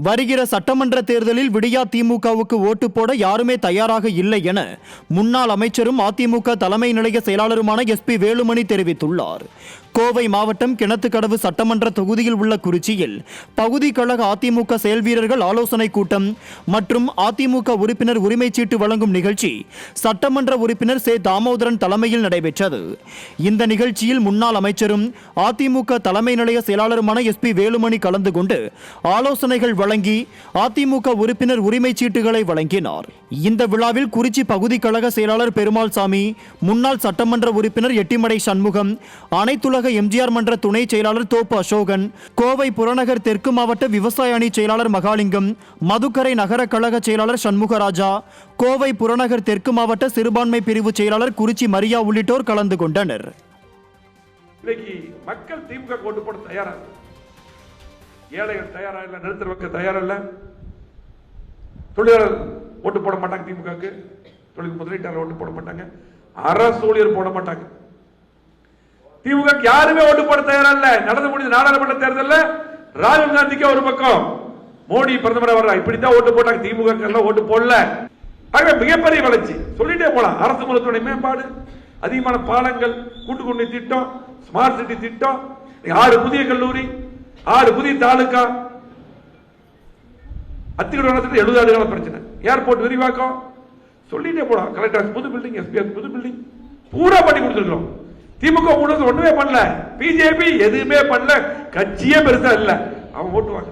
வருகிற சட்டமன்ற தேர்தலில் விடியா திமுகவுக்கு ஓட்டு போட யாருமே தயாராக இல்லை என முன்னாள் அமைச்சரும் அதிமுக தலைமை நிலைய செயலாளருமான SP வேலுமணி தெரிவித்துள்ளார். கோவை மாவட்டம் கிணத்துக்கடவு சட்டமன்ற தொகுதியில் உள்ள குறிச்சியில் பகுதி கழக அதிமுக செயல்வீரர்கள் ஆலோசனை கூட்டம் மற்றும் அதிமுக உறுப்பினர் உரிமை சீட்டு வழங்கும் நிகழ்ச்சி சட்டமன்ற உறுப்பினர் சே. தாமோதரன் தலைமையில் நடைபெற்றது. இந்த நிகழ்ச்சியில் முன்னாள் அமைச்சரும் அதிமுக தலைமை நிலைய செயலாளருமான SP வேலுமணி கலந்து கொண்டு ஆலோசனைகள் வழங்கி அதிமுக உறுப்பினர் உரிமை சீட்டுகளை வழங்கினார். இந்த விழாவில் குறிச்சி பகுதி கழக செயலாளர் பெருமாள் சாமி, முன்னாள் சட்டமன்ற உறுப்பினர் எட்டிமடை சண்முகம், அனைத்துலக எம்ஜிஆர் மன்ற துணை செயலாளர் தோப்பு அசோகன், கோவை புறநகர் தெற்கு மாவட்ட விவசாய அணி செயலாளர் மகாலிங்கம், மதுக்கரை நகர கழக செயலாளர் சண்முகராஜா, கோவை புறநகர் தெற்கு மாவட்ட சிறுபான்மை பிரிவு செயலாளர் குறிச்சி மரியா உள்ளிட்டோர் கலந்து கொண்டனர். மக்கள் திமுக ஓட்டு போட தயாரா, ஏழைகள் தயாரா இல்ல, நடுத்தர மக்கள் தயாரா இல்ல, தொழிலாளர் ஓட்டு போட மாட்டாங்க, திமுக தொழில் முதலீட்டாளர் ஓட்டு போட மாட்டாங்க, அரசு ஊழியர் போட மாட்டாங்க. திமுக யாருமே ஓட்டு போட தயாரா இல்ல. நடந்து முடிஞ்ச நாடாளுமன்ற தேர்தலில் ராகுல் காந்திக்கு ஒரு பக்கம், மோடி பிரதமர் வர்றார், இப்படித்தான் ஓட்டு போட்டாங்க. திமுக ஓட்டு போடல. மிகப்பெரிய வளர்ச்சி சொல்லிட்டே போலாம். அரசு மூலத்துறை மேம்பாடு, அதிகமான பாலங்கள், கூட்டுக்குடி திட்டம், ஸ்மார்ட் சிட்டி திட்டம், 6 புதிய கல்லூரி, 6 புதிய தாலுகா, அத்திகடத்திட்டு 70 ஆண்டுகால பிரச்சனை, ஏர்போர்ட் விரிவாக்கம், சொல்லிட்டே போலாம். கலெக்டர் புது பில்டிங், SPS புது பில்டிங், பூரா பண்ணி கொடுத்துருக்கோம். திமுக ஒண்ணுமே பண்ணல, பிஜேபி எதுவுமே பண்ணல, கட்சியே பெருசா இல்ல, அவன் ஓட்டு வாங்க.